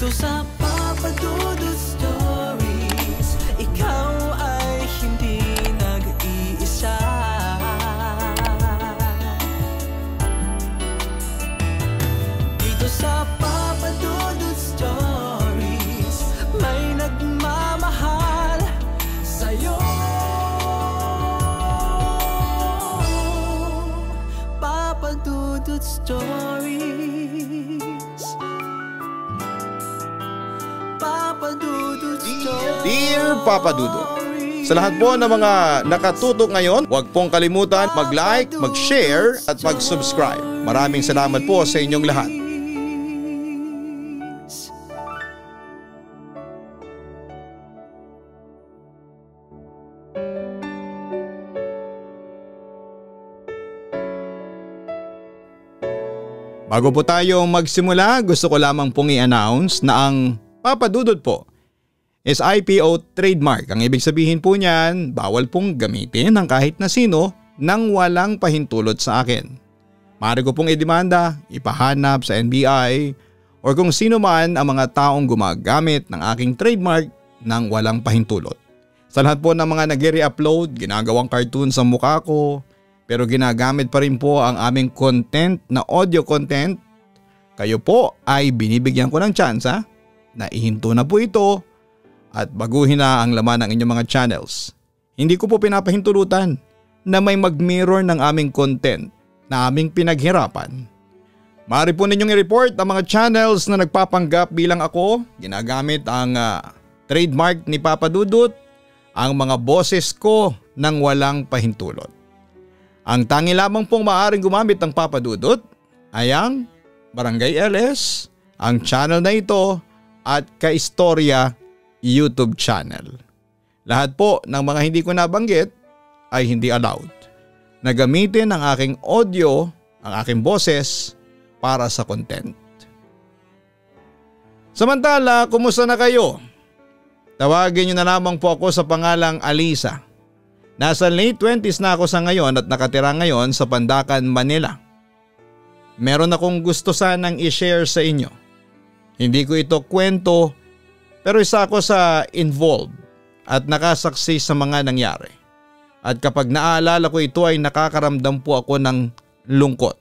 Dito sa Papa Dudut Stories, ikaw ay hindi nag-iisa. Dito sa Papa Dudut Stories, may nagmamahal sa'yo. Papa Dudut Stories, Papa Dudut Stories. Dear Papa Dudut, sa lahat po ng mga nakatutok ngayon, huwag pong kalimutan mag-like, mag-share at mag-subscribe. Maraming salamat po sa inyong lahat. Bago po tayo magsimula, gusto ko lamang pong i-announce na ang Papa Dudut po is IPO trademark. Ang ibig sabihin po niyan, bawal pong gamitin ng kahit na sino nang walang pahintulot sa akin. Maaari ko pong idemanda, ipahanap sa NBI o kung sino man ang mga taong gumagamit ng aking trademark nang walang pahintulot. Sa lahat po ng mga nag-re-upload, ginagawang cartoon sa mukha ko, pero ginagamit pa rin po ang aming content na audio content, kayo po ay binibigyan ko ng tsansa na ihinto na po ito at baguhin na ang laman ng inyong mga channels. Hindi ko po pinapahintulutan na may mag-mirror ng aming content na aming pinaghirapan. Maaari po ninyong i-report ang mga channels na nagpapanggap bilang ako, ginagamit ang trademark ni Papa Dudut, ang mga boses ko nang walang pahintulot. Ang tangi lamang pong maaaring gumamit ng Papa Dudut ay ang Barangay LS, ang channel na ito at Kaistorya YouTube channel. Lahat po ng mga hindi ko nabanggit ay hindi allowed na gamitin ang aking audio, ang aking boses para sa content. Samantala, kumusta na kayo? Tawagin niyo na lamang po ako sa pangalang Alisa. Nasa late 20s na ako sa ngayon at nakatira ngayon sa Pandacan, Manila. Meron akong gusto sanang i-share sa inyo. Hindi ko ito kwento pero isa ako sa involved at nakasaksi sa mga nangyari. At kapag naaalala ko ito ay nakakaramdam po ako ng lungkot.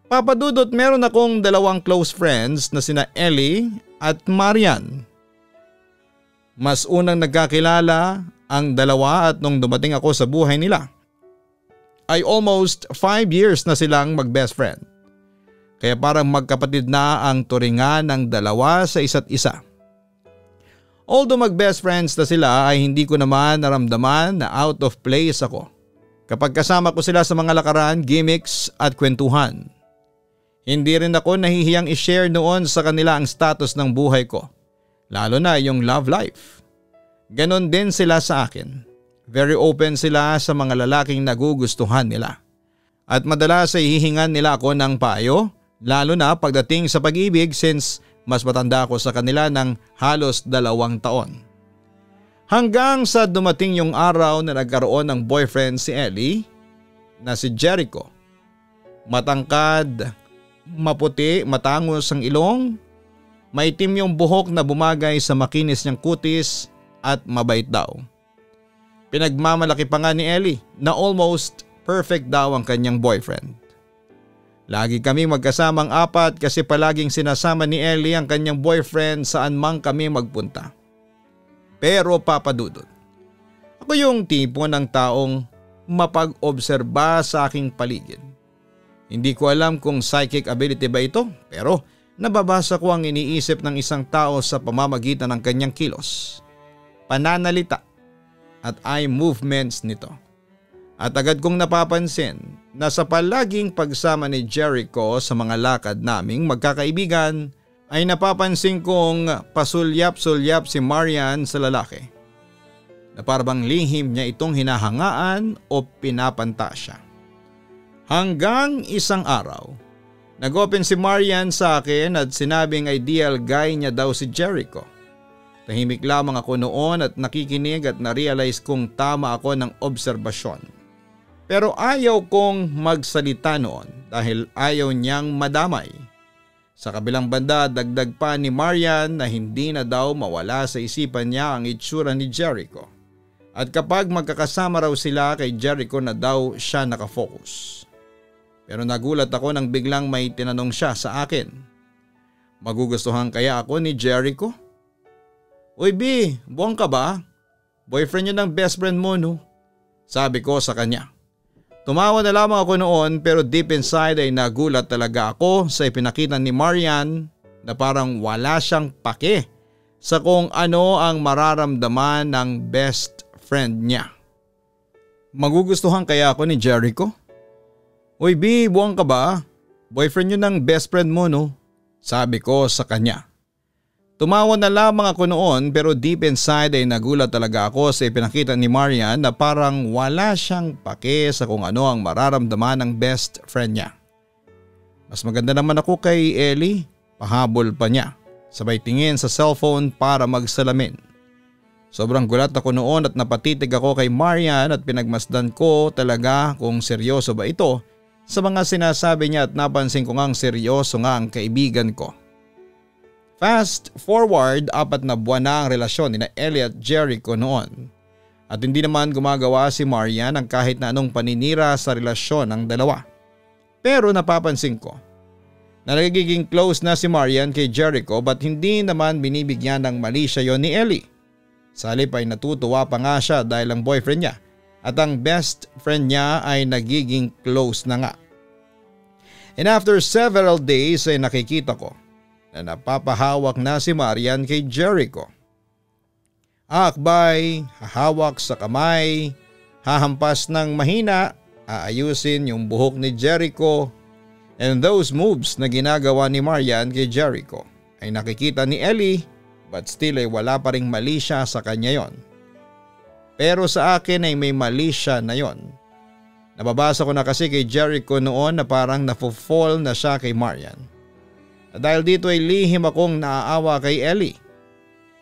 Papa Dudut, meron akong dalawang close friends na sina Ellie at Marian. Mas unang nagkakilala ang dalawa at nung dumating ako sa buhay nila ay almost 5 years na silang mag-best friend. Kaya parang magkapatid na ang turingan ng dalawa sa isa't isa. Although mag-best friends na sila ay hindi ko naman naramdaman na out of place ako kapag kasama ko sila sa mga lakaran, gimmicks at kwentuhan. Hindi rin ako nahihiyang i-share noon sa kanila ang status ng buhay ko, lalo na yung love life. Ganon din sila sa akin. Very open sila sa mga lalaking nagugustuhan nila. At madalas ay hihingan nila ako ng payo, lalo na pagdating sa pag-ibig since mas matanda ako sa kanila ng halos 2 taon. Hanggang sa dumating yung araw na nagkaroon ng boyfriend si Ellie na si Jericho. Matangkad, maputi, matangos ang ilong, maitim yung buhok na bumagay sa makinis niyang kutis at mabait daw. Pinagmamalaki pa nga ni Ellie na almost perfect daw ang kanyang boyfriend. Lagi kami magkasamang 4 kasi palaging sinasama ni Ellie ang kanyang boyfriend saan mang kami magpunta. Pero Papa Dudut, ako yung tipo ng taong mapag-obserba sa aking paligid. Hindi ko alam kung psychic ability ba ito pero nababasa ko ang iniisip ng isang tao sa pamamagitan ng kanyang kilos, pananalita at eye movements nito. At agad kong napapansin na sa palaging pagsama ni Jericho sa mga lakad naming magkakaibigan ay napapansin kong pasulyap-sulyap si Marian sa lalaki. Na parang lihim niya itong hinahangaan o pinapantasya. Hanggang isang araw, nag-open si Marian sa akin at sinabing ideal guy niya daw si Jericho. Tahimik lamang ako noon at nakikinig at na-realize kong tama ako ng obserbasyon. Pero ayaw kong magsalita noon dahil ayaw niyang madamay. Sa kabilang banda, dagdag pa ni Marian na hindi na daw mawala sa isipan niya ang itsura ni Jericho. At kapag magkakasama raw sila kay Jericho na daw siya nakafocus. Pero nagulat ako nang biglang may tinanong siya sa akin. Magugustuhan kaya ako ni Jericho? Uy B, buwang ka ba? Boyfriend yun ng best friend mo no? Sabi ko sa kanya. Tumawa na lamang ako noon pero deep inside ay nagulat talaga ako sa ipinakita ni Marian na parang wala siyang pake sa kung ano ang mararamdaman ng best friend niya. Magugustuhan kaya ako ni Jericho? Uy B, buwang ka ba? Boyfriend yun ng best friend mo no? Sabi ko sa kanya. Tumawa na lamang ako noon pero deep inside ay nagulat talaga ako sa ipinakita ni Marian na parang wala siyang pake sa kung ano ang mararamdaman ng best friend niya. Mas maganda naman ako kay Ellie, pahabol pa niya, sabay tingin sa cellphone para magsalamin. Sobrang gulat ako noon at napatitig ako kay Marian at pinagmasdan ko talaga kung seryoso ba ito sa mga sinasabi niya at napansin ko ngang seryoso nga ang kaibigan ko. Fast forward, 4 na buwan na ang relasyon ni Ellie at Jericho noon. At hindi naman gumagawa si Marian ng kahit na anong paninira sa relasyon ng dalawa. Pero napapansin ko na nagiging close na si Marian kay Jericho but hindi naman binibigyan ng mali siya yon ni Ellie. Sa halip ay natutuwa pa nga siya dahil ang boyfriend niya at ang best friend niya ay nagiging close na nga. And after several days ay nakikita ko na napapahawak na si Marian kay Jericho. Akbay, hahawak sa kamay, hahampas ng mahina, aayusin yung buhok ni Jericho, and those moves na ginagawa ni Marian kay Jericho ay nakikita ni Ellie but still ay wala pa ring mali siya sa kanya yon. Pero sa akin ay may mali siya na yon. Nababasa ko na kasi kay Jericho noon na parang nafo-fall na siya kay Marian. Dahil dito ay lihim akong naaawa kay Ellie.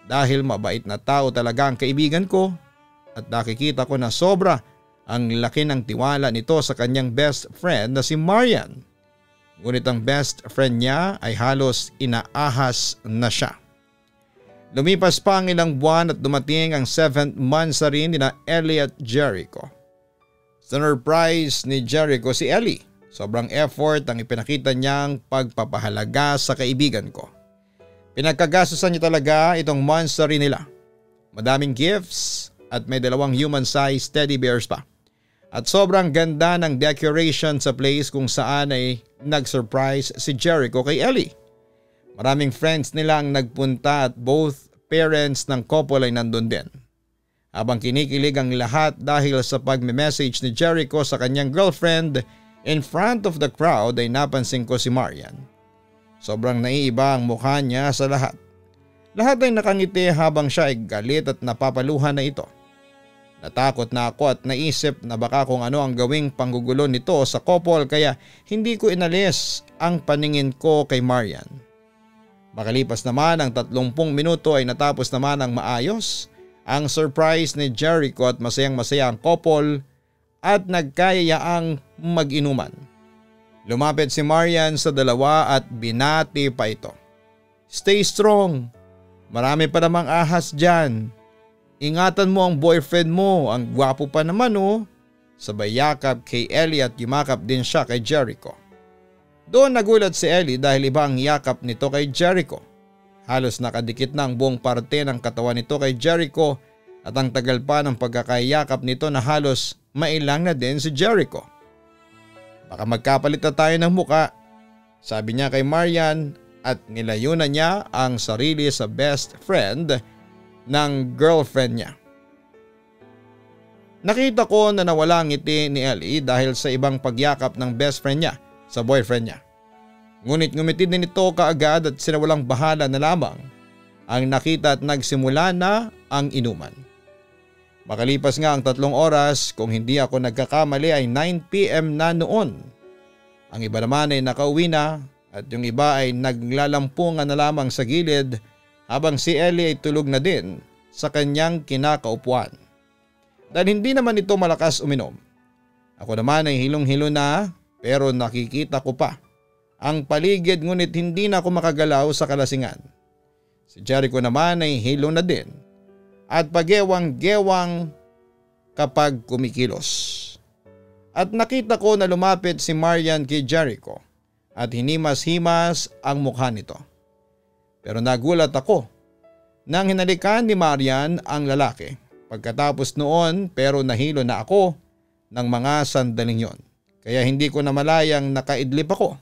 Dahil mabait na tao talaga ang kaibigan ko at nakikita ko na sobra ang laki ng tiwala nito sa kanyang best friend na si Marian. Ngunit ang best friend niya ay halos inaahas na siya. Lumipas pa ang ilang buwan at dumating ang 7th month na rin ni Ellie at Jericho. Surprise ni Jericho si Ellie. Sobrang effort ang ipinakita niyang pagpapahalaga sa kaibigan ko. Pinagkagastusan niya talaga itong monster nila. Madaming gifts at may 2 human-sized teddy bears pa. At sobrang ganda ng decoration sa place kung saan ay nag-surprise si Jericho kay Ellie. Maraming friends nila ang nagpunta at both parents ng couple ay nandun din. Habang kinikilig ang lahat dahil sa pagme-message ni Jericho sa kanyang girlfriend, in front of the crowd ay napansin ko si Marian. Sobrang naiiba ang mukha niya sa lahat. Lahat ay nakangiti habang siya ay galit at napapaluhan na ito. Natakot na ako at naisip na baka kung ano ang gawing panggugulo nito sa couple kaya hindi ko inalis ang paningin ko kay Marian. Makalipas naman ang 30 minuto ay natapos naman ang maayos ang surprise ni Jericho at masayang-masaya ang couple at nagkayayaang mag-inuman. Lumapit si Marian sa dalawa at binati pa ito. Stay strong. Marami pa namang ahas dyan. Ingatan mo ang boyfriend mo, ang gwapo pa naman oh. Sabay yakap kay Ellie at yumakap din siya kay Jericho. Doon nagulat si Ellie dahil iba ang yakap nito kay Jericho. Halos nakadikit na ang buong parte ng katawan nito kay Jericho at ang tagal pa ng pagkakayakap nito na halos mailang na din si Jericho. Baka magkapalit na tayo ng muka, sabi niya kay Marian at nilayunan niya ang sarili sa best friend ng girlfriend niya. Nakita ko na nawala ang ngiti ni Ellie dahil sa ibang pagyakap ng best friend niya sa boyfriend niya. Ngunit ngumiti din ito kaagad at sinawalang bahala na lamang ang nakita at nagsimula na ang inuman. Makalipas nga ang 3 oras, kung hindi ako nagkakamali ay 9 PM na noon. Ang iba naman ay nakauwi na at yung iba ay naglalampungan na lamang sa gilid habang si Ellie ay tulog na din sa kanyang kinakaupuan. Dahil hindi naman ito malakas uminom. Ako naman ay hilong-hilo na pero nakikita ko pa ang paligid ngunit hindi na ako makagalaw sa kalasingan. Si Jericho naman ay hilo na din at pagewang-gewang kapag kumikilos. At nakita ko na lumapit si Marian kay Jericho at hinimas-himas ang mukha nito. Pero nagulat ako nang hinalikan ni Marian ang lalaki. Pagkatapos noon pero nahilo na ako ng mga sandaling yon. Kaya hindi ko na malayang nakaidlip ako.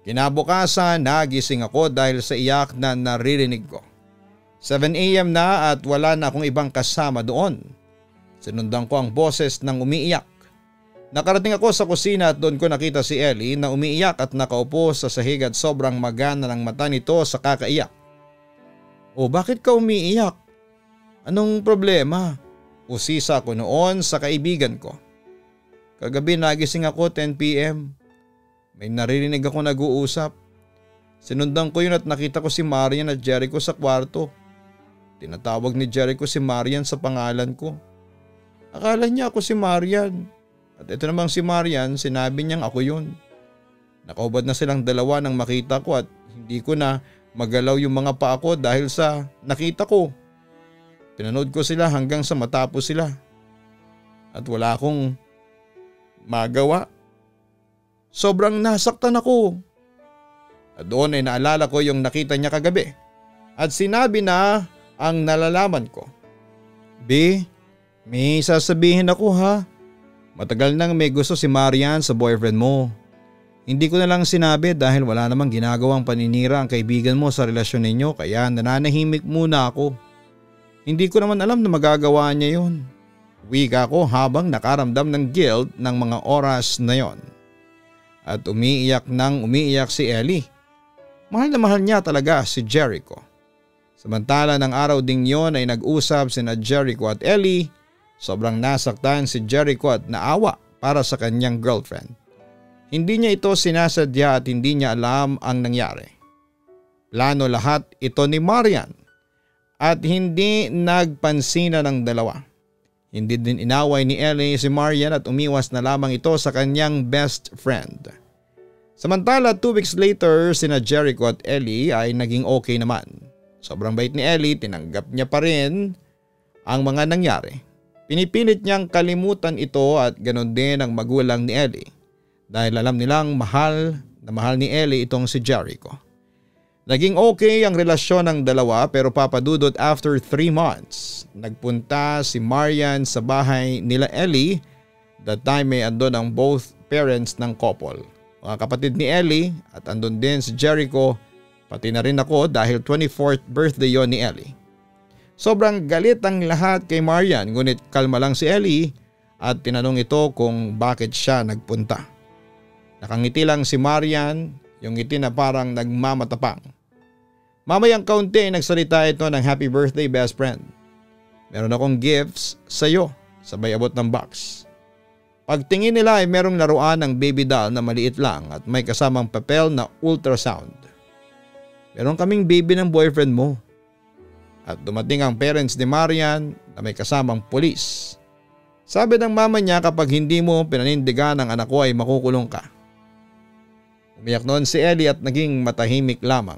Kinabukasan nagising ako dahil sa iyak na naririnig ko. 7 a.m. na at wala na akong ibang kasama doon. Sinundan ko ang boses ng umiiyak. Nakarating ako sa kusina at doon ko nakita si Ellie na umiiyak at nakaupo sa sahig at sobrang magana ng mata nito sa kakaiyak. "O bakit ka umiiyak? Anong problema?" Usisa ko noon sa kaibigan ko. "Kagabi nagising ako 10 p.m. May naririnig ako nag-uusap. Sinundan ko yun at nakita ko si Marian at Jericho sa kwarto. Tinatawag ni Jericho si Marian sa pangalan ko. Akala niya ako si Marian. At ito namang si Marian, sinabi niyang ako yun. Nakaubad na silang dalawa nang makita ko at hindi ko na magalaw yung mga paa ko dahil sa nakita ko. Pinanood ko sila hanggang sa matapos sila. At wala akong magawa. Sobrang nasaktan ako." At doon ay naalala ko yung nakita niya kagabi. At sinabi na ang nalalaman ko. "B, may sasabihin ako ha. Matagal nang may gusto si Marian sa boyfriend mo. Hindi ko na lang sinabi dahil wala namang ginagawang paninira ang kaibigan mo sa relasyon ninyo kaya nananahimik muna ako. Hindi ko naman alam na magagawa niya yun." Wika ko habang nakaramdam ng guilt ng mga oras na yon. At umiiyak si Ellie. Mahal na mahal niya talaga si Jericho. Samantala ng araw ding yon ay nag-usap sina Jericho at Ellie. Sobrang nasaktan si Jericho at naawa para sa kanyang girlfriend. Hindi niya ito sinasadya at hindi niya alam ang nangyari. Plano lahat ito ni Marian at hindi nagpansina ng dalawa. Hindi din inaway ni Ellie si Marian at umiwas na lamang ito sa kanyang best friend. Samantala 2 weeks later sina Jericho at Ellie ay naging okay naman. Sobrang bait ni Ellie, tinanggap niya pa rin ang mga nangyari. Pinipilit niyang kalimutan ito at ganon din ang magulang ni Ellie dahil alam nilang mahal na mahal ni Ellie itong si Jericho. Naging okay ang relasyon ng dalawa pero papadudot after 3 months. Nagpunta si Marian sa bahay nila Ellie. That time ay andon ang both parents ng couple. Mga kapatid ni Ellie at andon din si Jericho pati na rin ako dahil 24th birthday yon ni Ellie. Sobrang galit ang lahat kay Marian ngunit kalma lang si Ellie at tinanong ito kung bakit siya nagpunta. Nakangiti lang si Marian, yung ngiti na parang nagmamatapang. Mamayang kaunti nagsalita ito ng happy birthday best friend. Meron akong gifts sa iyo, sabay abot ng box. Pagtingin nila ay merong laruan ng baby doll na maliit lang at may kasamang papel na ultrasound. Meron kaming baby ng boyfriend mo. At dumating ang parents ni Marian na may kasamang pulis. Sabi ng mama niya kapag hindi mo pinanindigan ang anak ko ay makukulong ka. Umiyak noon si Ellie at naging matahimik lamang.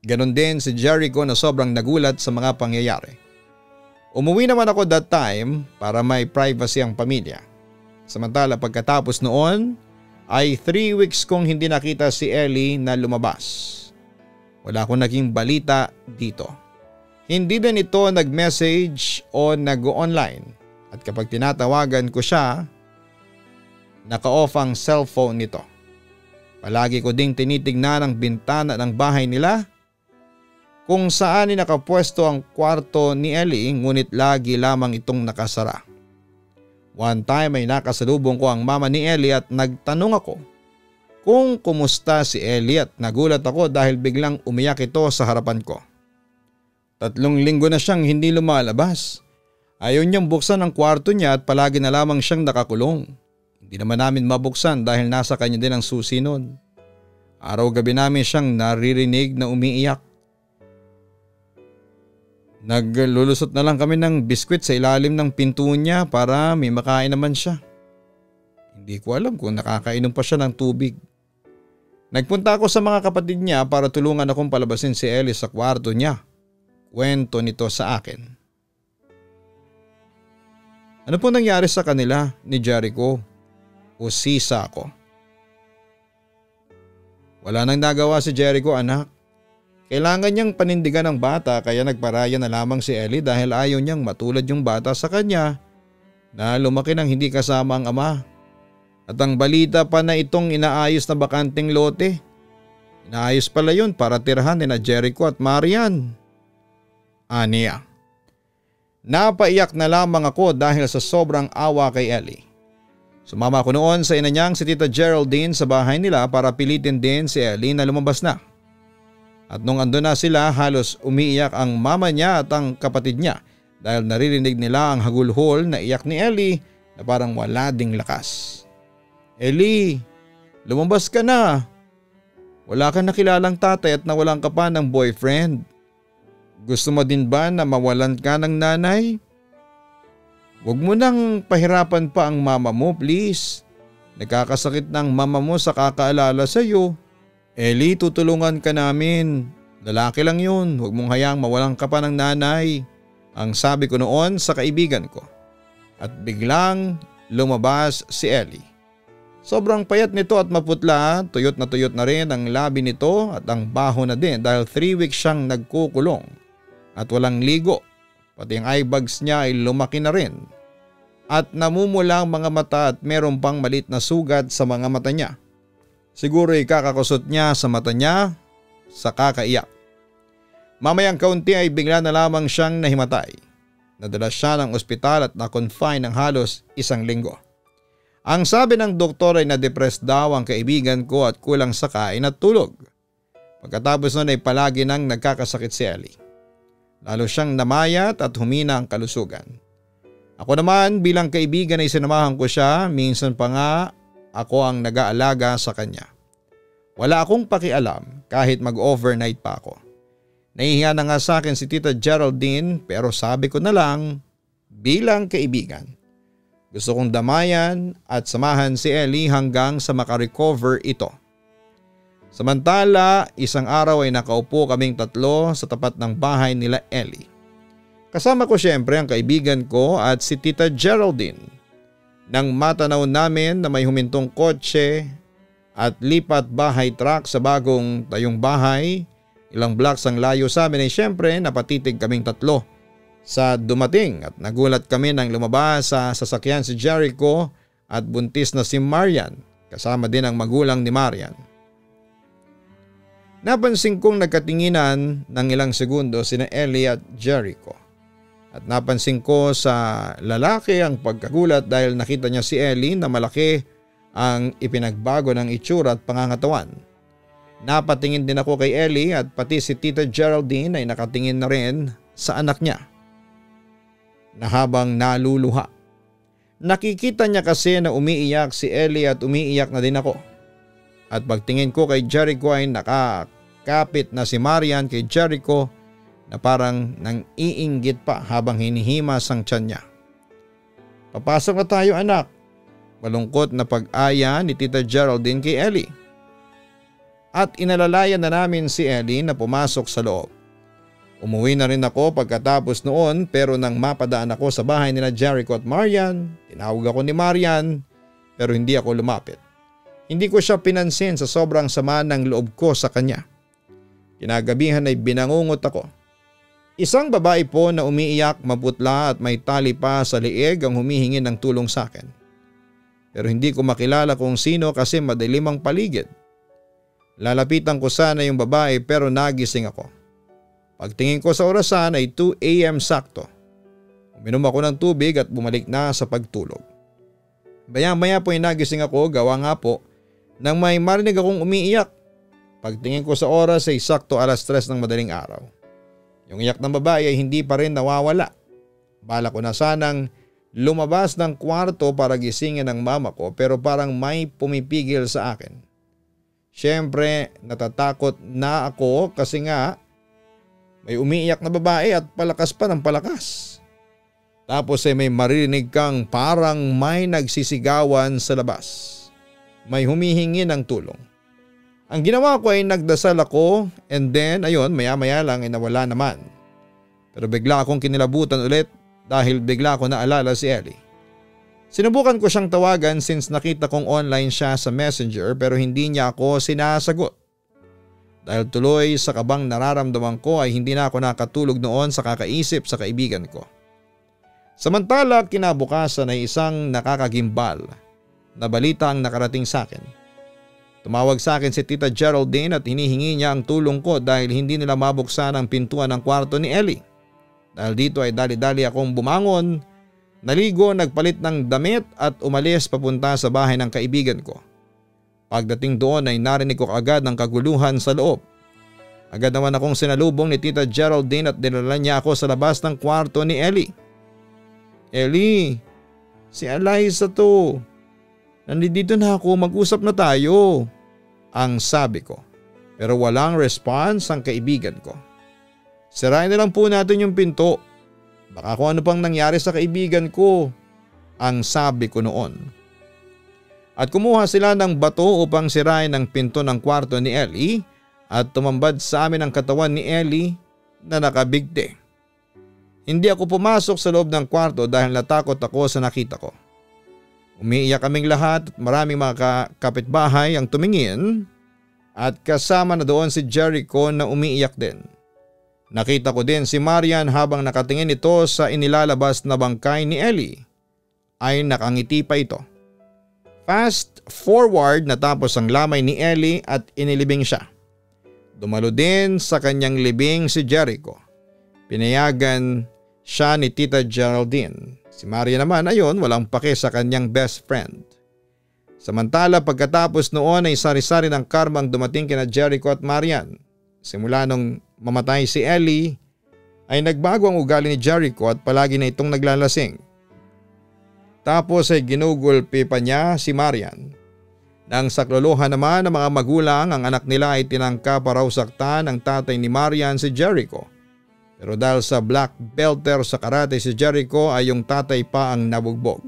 Ganon din si Jericho na sobrang nagulat sa mga pangyayari. Umuwi naman ako that time para may privacy ang pamilya. Samantala pagkatapos noon ay 3 weeks kong hindi nakita si Ellie na lumabas. Wala akong naging balita dito. Hindi din ito nag-message o nag-online at kapag tinatawagan ko siya, naka-off ang cellphone nito. Palagi ko ding tinitignan ang bintana ng bahay nila kung saan nakapwesto ang kwarto ni Ellie ngunit lagi lamang itong nakasara. One time ay nakasalubong ko ang mama ni Ellie at nagtanong ako kung kumusta si Ellie at nagulat ako dahil biglang umiyak ito sa harapan ko. 3 linggo na siyang hindi lumalabas. Ayaw niyang buksan ang kwarto niya at palagi na lamang siyang nakakulong. Hindi naman namin mabuksan dahil nasa kanya din ang susi noon. Araw-gabi namin siyang naririnig na umiiyak. Naglulusot na lang kami ng biskwit sa ilalim ng pinto niya para may makain naman siya. Hindi ko alam kung nakakainom pa siya ng tubig. Nagpunta ako sa mga kapatid niya para tulungan akong palabasin si Ellie sa kwarto niya. Kwento nito sa akin. Ano po nangyari sa kanila ni Jericho? Usisa ako. Wala nang nagawa si Jericho, anak. Kailangan niyang panindigan ng bata kaya nagparaya na lamang si Ellie dahil ayaw niyang matulad yung bata sa kanya na lumaki nang hindi kasama ang ama. At ang balita pa na itong inaayos na bakanting lote. Inaayos pala yun para tirhan ni na Jericho at Marian. Aniya. Napaiyak na lamang ako dahil sa sobrang awa kay Ellie. Sumama ako noon sa ina niyang si Tita Geraldine sa bahay nila para pilitin din si Ellie na lumabas na. At nung andun na sila halos umiiyak ang mama niya at ang kapatid niya dahil naririnig nila ang hagulhol na iyak ni Ellie na parang wala ding lakas. Ellie, lumabas ka na. Wala kang nakilalang tatay at nawalan ka pa ng boyfriend. Gusto mo din ba na mawalan ka ng nanay? Huwag mo nang pahirapan pa ang mama mo, please. Nagkakasakit ng mama mo sa kakaalala sa iyo. Ellie, tutulungan ka namin. Lalaki lang yun, huwag mong hayaang mawalan ka pa ng nanay. Ang sabi ko noon sa kaibigan ko. At biglang lumabas si Ellie. Sobrang payat nito at maputla, tuyot na rin ang labi nito at ang baho na din dahil 3 weeks siyang nagkukulong at walang ligo. Pati ang eye bags niya ay lumaki na rin at namumula ang mga mata at meron pang malit na sugat sa mga mata niya. Siguro ay kakakusot niya sa mata niya sa kakaiyak. Mamayang kaunti ay bigla na lamang siyang nahimatay. Nadala siya ng ospital at na-confine ng halos 1 linggo. Ang sabi ng doktor ay na-depress daw ang kaibigan ko at kulang sa kain at tulog. Pagkatapos nun ay palagi nang nagkakasakit si Ellie. Lalo siyang namayat at humina ang kalusugan. Ako naman bilang kaibigan ay sinamahan ko siya, minsan pa nga ako ang nag-aalaga sa kanya. Wala akong pakialam kahit mag-overnight pa ako. Nahihiya na nga sa akin si Tita Geraldine pero sabi ko na lang bilang kaibigan. Gusto kong damayan at samahan si Ellie hanggang sa makarecover ito. Samantala, 1 araw ay nakaupo kaming 3 sa tapat ng bahay nila Ellie. Kasama ko siyempre ang kaibigan ko at si Tita Geraldine. Nang matanaw namin na may humintong kotse at lipat bahay truck sa bagong tayong bahay, ilang blocks ang layo sa amin ay siyempre napatitig kaming 3. Sa dumating at nagulat kami nang lumabas sa sasakyan si Jericho at buntis na si Marian, kasama din ang magulang ni Marian. Napansin kong nagkatinginan ng ilang segundo sina Ellie at Jericho. At napansin ko sa lalaki ang pagkagulat dahil nakita niya si Ellie na malaki ang ipinagbago ng itsura at pangangatawan. Napatingin din ako kay Ellie at pati si Tita Geraldine ay nakatingin na rin sa anak niya na habang naluluha. Nakikita niya kasi na umiiyak si Ellie at umiiyak na din ako. At pagtingin ko kay Jericho ay nakakapit na si Marian kay Jericho na parang nang iinggit pa habang hinihimas ang tiyan niya. Papasok na tayo anak. Malungkot na pag-aya ni Tita Geraldine kay Ellie. At inalalayan na namin si Ellie na pumasok sa loob. Umuwi na rin ako pagkatapos noon pero nang mapadaan ako sa bahay nila Jericho at Marian, tinawag ako ni Marian pero hindi ako lumapit. Hindi ko siya pinansin sa sobrang sama ng loob ko sa kanya. Kinagabihan ay binangungot ako. Isang babae po na umiiyak, maputla at may tali pa sa liig ang humihingi ng tulong sa akin. Pero hindi ko makilala kung sino kasi madilim ang paligid. Lalapitan ko sana yung babae pero nagising ako. Pagtingin ko sa orasan ay 2 AM sakto. Uminom ako ng tubig at bumalik na sa pagtulog. Maya-maya po ay nagising ako, gawa nga po nang may marinig akong umiiyak. Pagtingin ko sa oras ay sakto 3:00 ng madaling araw. Yung iyak ng babae ay hindi pa rin nawawala. Bala ko na sanang lumabas ng kwarto para gisingin ang mama ko pero parang may pumipigil sa akin. Siyempre natatakot na ako kasi nga may umiiyak na babae at palakas pa ng palakas. Tapos ay may marinig kang parang may nagsisigawan sa labas. May humihingi ng tulong. Ang ginawa ko ay nagdasal ako and then ayun maya-maya lang ay nawala naman. Pero bigla akong kinilabutan ulit dahil bigla ko naalala si Ellie. Sinubukan ko siyang tawagan since nakita kong online siya sa Messenger pero hindi niya ako sinasagot. Dahil tuloy sa kabang nararamdaman ko ay hindi na ako nakatulog noon sa kakaisip sa kaibigan ko. Samantala kinabukasan ay isang nakakagimbal na balita ang nakarating sa akin. Tumawag sa akin si Tita Geraldine at hinihingi niya ang tulong ko dahil hindi nila mabuksan ang pintuan ng kwarto ni Ellie. Dahil dito ay dali-dali akong bumangon, naligo, nagpalit ng damit at umalis papunta sa bahay ng kaibigan ko. Pagdating doon ay narinig ko agad ang kaguluhan sa loob. Agad naman akong sinalubong ni Tita Geraldine at dinala niya ako sa labas ng kwarto ni Ellie. Ellie, si Eliza to. Nandito na ako, mag-usap na tayo, ang sabi ko. Pero walang response ang kaibigan ko. Sirain na lang po natin yung pinto. Baka kung ano pang nangyari sa kaibigan ko, ang sabi ko noon. At kumuha sila ng bato upang sirain ang pinto ng kwarto ni Ellie at tumambad sa amin ang katawan ni Ellie na nakabigti. Hindi ako pumasok sa loob ng kwarto dahil natakot ako sa nakita ko. Umiiyak kaming lahat at maraming mga kapitbahay ang tumingin at kasama na doon si Jericho na umiiyak din. Nakita ko din si Marian habang nakatingin ito sa inilalabas na bangkay ni Ellie ay nakangiti pa ito. Fast forward natapos ang lamay ni Ellie at inilibing siya. Dumalo din sa kanyang libing si Jericho. Pinayagan siya ni Tita Geraldine. Si Maria naman ayon walang pake sa kanyang best friend. Samantala pagkatapos noon ay sari-sari ng karma ang dumating kina Jericho at Marian. Simula nung mamatay si Ellie ay nagbago ang ugali ni Jericho at palagi na itong naglalasing. Tapos ay ginugulpi pa niya si Marian. Nang saklolohan naman ng mga magulang ang anak nila ay tinangka para saktan ng tatay ni Marian si Jericho. Pero dahil sa black belter sa karate si Jericho ay yung tatay pa ang nabugbog.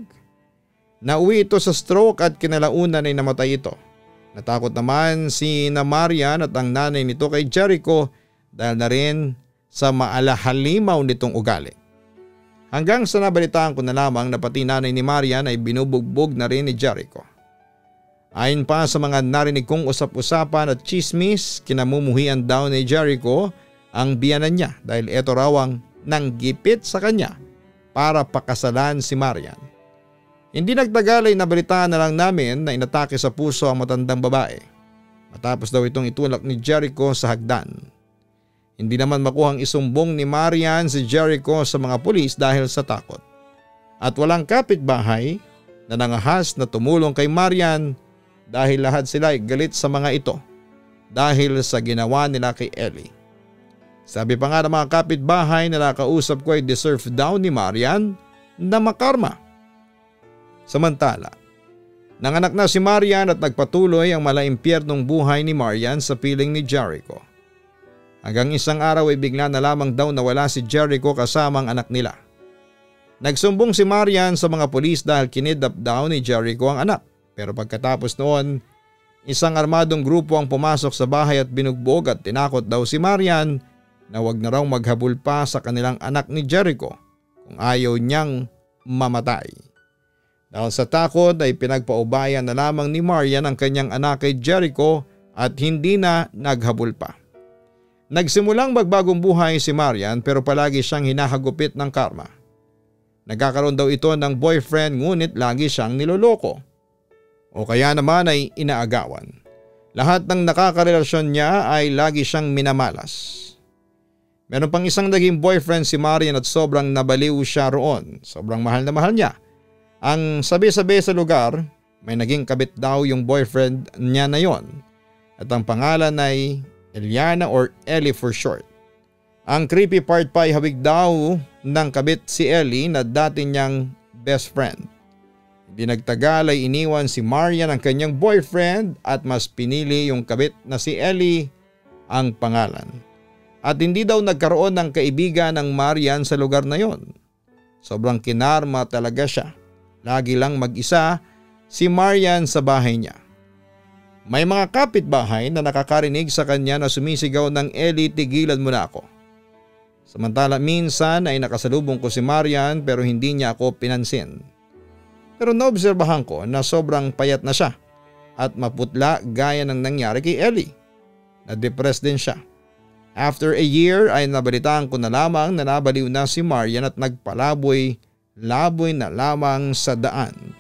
Nauwi ito sa stroke at kinalaunan ay namatay ito. Natakot naman si Marian at ang nanay nito kay Jericho dahil na rin sa maalahalimaw nitong ugali. Hanggang sa nabalitaan ko na lamang na pati nanay ni Marian ay binubugbog na rin ni Jericho. Ayon pa sa mga narinig kong usap-usapan at chismis, kinamumuhian daw ni Jericho ang biyanan niya dahil ito raw ang nanggipit sa kanya para pakasalan si Marian. Hindi nagtagal ay nabalitaan na lang namin na inatake sa puso ang matandang babae. Matapos daw itong itulak ni Jericho sa hagdan. Hindi naman makuhang isumbong ni Marian si Jericho sa mga pulis dahil sa takot. At walang kapitbahay na nangahas na tumulong kay Marian dahil lahat sila ay galit sa mga ito dahil sa ginawa nila kay Ellie. Sabi pa nga ng mga kapitbahay na nakausap ko ay deserve daw ni Marian na makarma. Samantala, nanganak na si Marian at nagpatuloy ang malaimpyernong buhay ni Marian sa piling ni Jericho. Hanggang isang araw ay bigla na lamang daw nawala si Jericho kasama ang anak nila. Nagsumbong si Marian sa mga pulis dahil kinidnap daw ni Jericho ang anak. Pero pagkatapos noon, isang armadong grupo ang pumasok sa bahay at binugbog at tinakot daw si Marian na wag na raw maghabol pa sa kanilang anak ni Jericho kung ayaw niyang mamatay. Dahil sa takot ay pinagpaubayan na lamang ni Marian ang kanyang anak kay Jericho at hindi na naghabol pa. Nagsimulang magbagong buhay si Marian pero palagi siyang hinahagupit ng karma. Nagkakaroon daw ito ng boyfriend ngunit lagi siyang niloloko. O kaya naman ay inaagawan. Lahat ng nakakarelasyon niya ay lagi siyang minamalas. Meron pang isang naging boyfriend si Marian at sobrang nabaliw siya roon. Sobrang mahal na mahal niya. Ang sabi-sabi sa lugar, may naging kabit daw yung boyfriend niya na yon. At ang pangalan ay Eliana or Ellie for short. Ang creepy part pa ay hawig daw ng kabit si Ellie na dati niyang best friend. Hindi nagtagal ay iniwan si Marian ang kanyang boyfriend at mas pinili yung kabit na si Ellie ang pangalan. At hindi daw nagkaroon ng kaibigan ng Marian sa lugar na yon. Sobrang kinarma talaga siya. Lagi lang mag-isa si Marian sa bahay niya. May mga kapitbahay na nakakarinig sa kanya na sumisigaw ng Ellie, tigilan mo na ako. Samantala minsan ay nakasalubong ko si Marian pero hindi niya ako pinansin. Pero naobserbahan ko na sobrang payat na siya at maputla gaya ng nangyari kay Ellie. Na-depressed din siya. After a year ay nabalitaan ko na lamang na nabaliw na si Marian at nagpalaboy na lamang sa daan.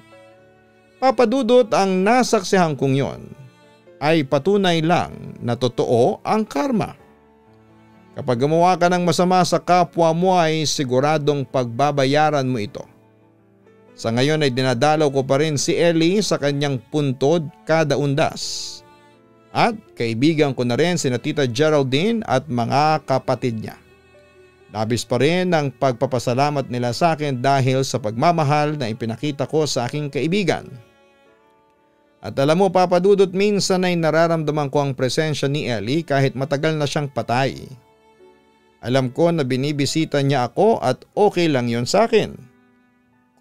Papadudot, ang nasaksihan kong yon ay patunay lang na totoo ang karma. Kapag gumawa ka ng masama sa kapwa mo ay siguradong pagbabayaran mo ito. Sa ngayon ay dinadalaw ko pa rin si Ellie sa kanyang puntod kada undas. At kaibigan ko na rin sina Tita Geraldine at mga kapatid niya. Labis pa rin ang pagpapasalamat nila sa akin dahil sa pagmamahal na ipinakita ko sa aking kaibigan. At alam mo, Papa Dudut, minsan ay nararamdaman ko ang presensya ni Ellie kahit matagal na siyang patay. Alam ko na binibisita niya ako at okay lang yon sa akin.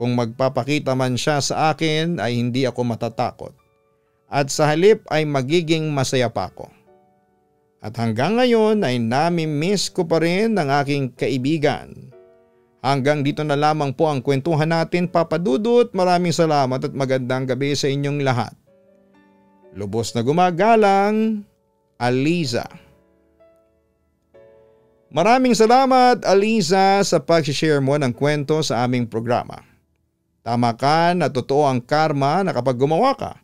Kung magpapakita man siya sa akin ay hindi ako matatakot. At sa halip ay magiging masaya pa ako. At hanggang ngayon ay nami-miss ko pa rin ang aking kaibigan. Hanggang dito na lamang po ang kwentuhan natin, Papa Dudut. Maraming salamat at magandang gabi sa inyong lahat. Lubos na gumagalang, Aliza. Maraming salamat, Aliza, sa pag-share mo ng kwento sa aming programa. Tama ka na totoo ang karma na kapag gumawa ka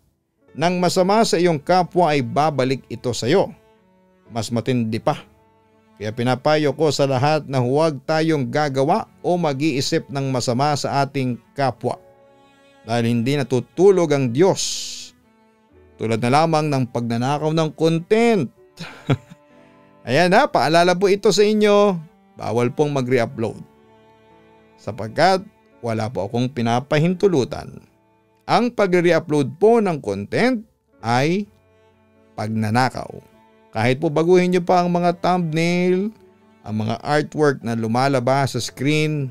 ng masama sa iyong kapwa ay babalik ito sa iyo. Mas matindi pa. Kaya pinapayo ko sa lahat na huwag tayong gagawa o mag-iisip ng masama sa ating kapwa. Dahil hindi natutulog ang Diyos. Tulad na lamang ng pagnanakaw ng content. Ayan na, paalala po ito sa inyo. Bawal pong mag-re-upload. Sapagkat wala po akong pinapahintulutan. Ang pag-re-upload po ng content ay pagnanakaw. Kahit po baguhin nyo pa ang mga thumbnail, ang mga artwork na lumalabas sa screen,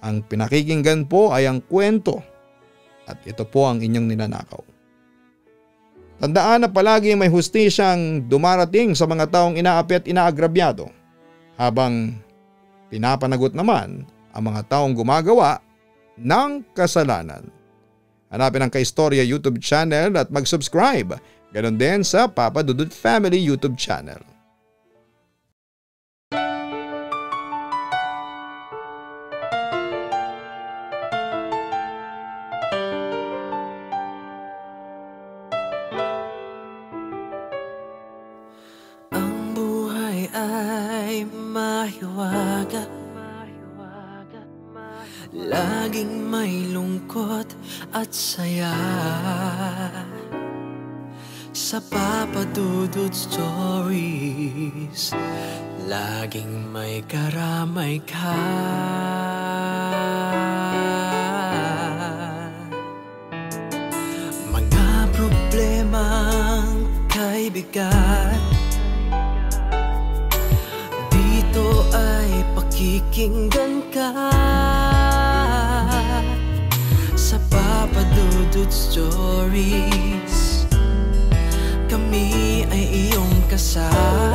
ang pinakikinggan po ay ang kwento. At ito po ang inyong ninanakaw. Tandaan na palagi may hustisyang dumarating sa mga taong inaapi at inaagrabyado, habang pinapanagot naman ang mga taong gumagawa ng kasalanan. Hanapin ang Kaistorya YouTube channel at mag-subscribe. Ganon din sa Papa Dudut Family YouTube channel. Ang buhay ay mahiwaga, laging may lungkot at saya. Sa Papa Dudut Stories, laging may karamay ka. Mga problemang kay bigat, dito ay pakikinggan ka. Sa Papa Dudut Stories, kami ay iyong kasama.